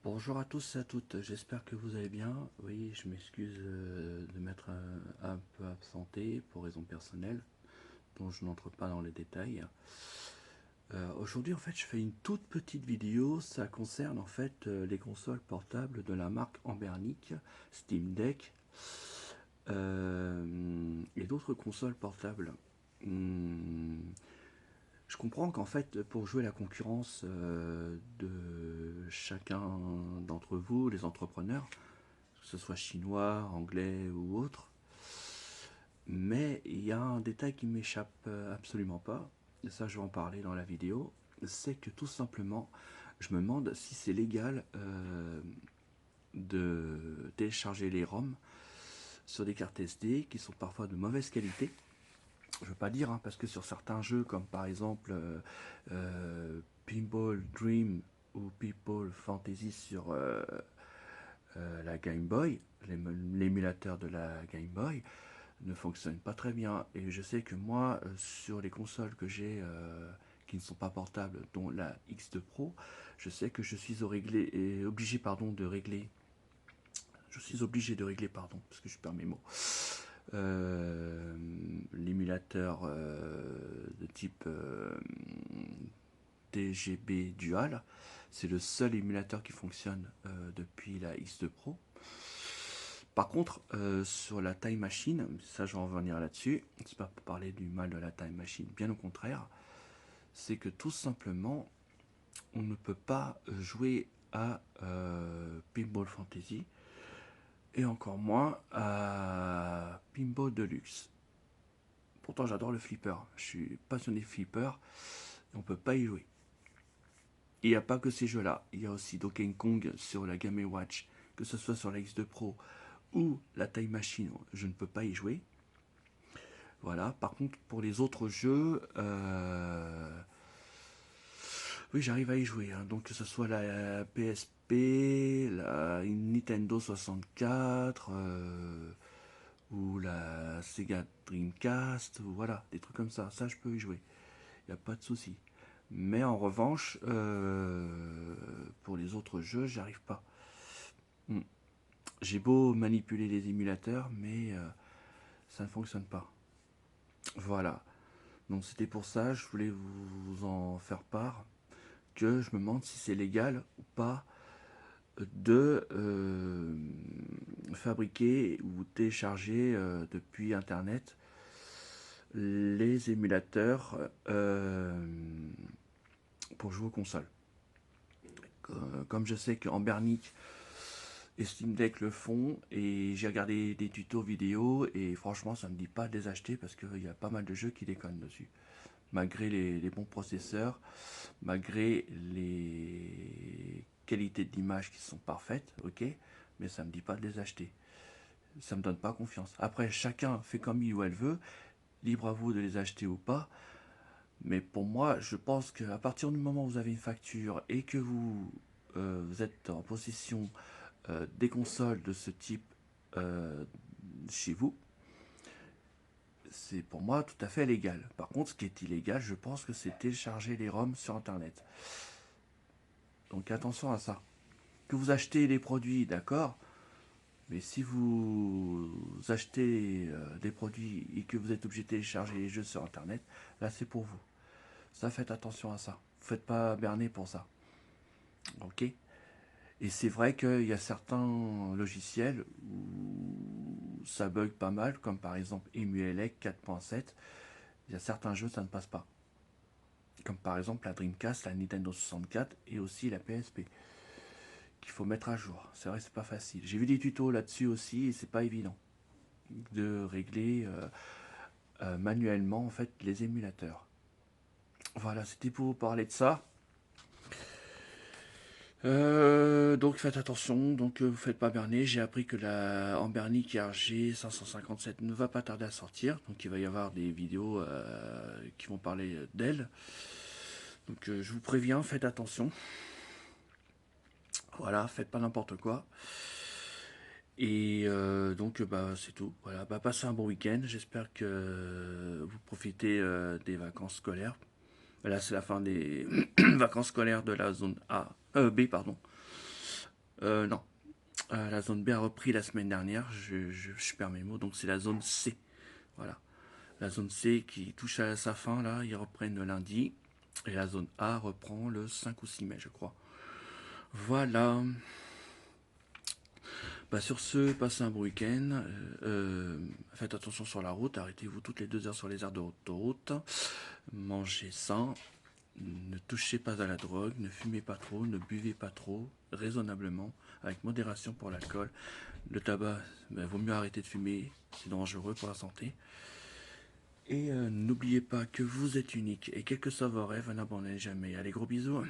Bonjour à tous et à toutes, j'espère que vous allez bien. Oui, je m'excuse de m'être un peu absenté pour raisons personnelles, dont je n'entre pas dans les détails. Aujourd'hui, en fait, je fais une toute petite vidéo. Ça concerne en fait les consoles portables de la marque Anbernic, Steam Deck et d'autres consoles portables. Hum, je comprends qu'en fait, pour jouer la concurrence de chacun d'entre vous, les entrepreneurs, que ce soit chinois, anglais ou autre, mais il y a un détail qui m'échappe absolument pas, et ça je vais en parler dans la vidéo, c'est que tout simplement, je me demande si c'est légal de télécharger les ROM sur des cartes SD qui sont parfois de mauvaise qualité. Je veux pas dire, hein, parce que sur certains jeux, comme par exemple Pinball Dream ou Pinball Fantasy sur la Game Boy, l'émulateur de la Game Boy ne fonctionne pas très bien. Et je sais que moi, sur les consoles que j'ai qui ne sont pas portables, dont la X2 Pro, je sais que je suis obligé de régler. Je suis obligé de régler, pardon, parce que je perds mes mots. L'émulateur de type TGB Dual. C'est le seul émulateur qui fonctionne depuis la X2 Pro. Par contre, sur la Time Machine, ça je vais en revenir là-dessus, c'est pas pour parler du mal de la Time Machine, bien au contraire, c'est que tout simplement, on ne peut pas jouer à Pinball Fantasy et encore moins à Pinball Deluxe. Pourtant j'adore le flipper, je suis passionné de flipper, et on peut pas y jouer. Il n'y a pas que ces jeux-là, il y a aussi Donkey Kong sur la Game Watch, que ce soit sur la X2 Pro ou la Time Machine, je ne peux pas y jouer. Voilà, par contre pour les autres jeux, oui j'arrive à y jouer, hein. Donc que ce soit la PSP, la Nintendo 64, ou la Sega Dreamcast, ou voilà, des trucs comme ça je peux y jouer, il n'y a pas de souci. Mais en revanche, pour les autres jeux, j'y arrive pas. Hmm. J'ai beau manipuler les émulateurs, mais ça ne fonctionne pas. Voilà. Donc c'était pour ça, je voulais vous en faire part, que je me demande si c'est légal ou pas de fabriquer ou télécharger depuis internet les émulateurs pour jouer aux consoles. Comme je sais qu'en Bernic et Steam Deck le font, et j'ai regardé des tutos vidéo et franchement ça me dit pas de les acheter parce qu'il y a pas mal de jeux qui déconnent dessus. Malgré les bons processeurs, malgré les qualités d'image qui sont parfaites, ok, mais ça me dit pas de les acheter. Ça me donne pas confiance. Après, chacun fait comme il ou elle veut, libre à vous de les acheter ou pas. Mais pour moi, je pense qu'à partir du moment où vous avez une facture et que vous êtes en possession des consoles de ce type euh, chez vous, c'est pour moi tout à fait légal. Par contre, ce qui est illégal, je pense que c'est télécharger les ROM sur Internet. Donc attention à ça. Que vous achetez les produits, d'accord, mais si vous achetez des produits et que vous êtes obligé de télécharger les jeux sur Internet, là c'est pour vous. Ça, faites attention à ça. Vous faites pas berner pour ça. Ok. Et c'est vrai qu'il y a certains logiciels où ça bug pas mal, comme par exemple EmuElec 4.7. Il y a certains jeux, ça ne passe pas. Comme par exemple la Dreamcast, la Nintendo 64 et aussi la PSP, qu'il faut mettre à jour. C'est vrai, c'est pas facile. J'ai vu des tutos là-dessus aussi et c'est pas évident de régler manuellement en fait les émulateurs. Voilà, c'était pour vous parler de ça. Donc faites attention, donc vous faites pas berner. J'ai appris que la Ambernic RG 557 ne va pas tarder à sortir, donc il va y avoir des vidéos qui vont parler d'elle. Donc je vous préviens, faites attention. Voilà, faites pas n'importe quoi. Et donc bah c'est tout. Voilà, bah passez un bon week-end. J'espère que vous profitez des vacances scolaires. Là c'est la fin des vacances scolaires de la zone A, B pardon. Non. La zone B a repris la semaine dernière, je perds mes mots, donc c'est la zone C. Voilà. La zone C qui touche à sa fin, là, ils reprennent le lundi. Et la zone A reprend le 5 ou 6 mai, je crois. Voilà. Bah sur ce, passez un bon week-end. Faites attention sur la route. Arrêtez-vous toutes les 2 heures sur les aires d'autoroute. Mangez sain. Ne touchez pas à la drogue. Ne fumez pas trop. Ne buvez pas trop. Raisonnablement. Avec modération pour l'alcool. Le tabac, vaut mieux arrêter de fumer. C'est dangereux pour la santé. Et n'oubliez pas que vous êtes unique. Et quel que soit vos rêves, n'abandonnez jamais. Allez, gros bisous.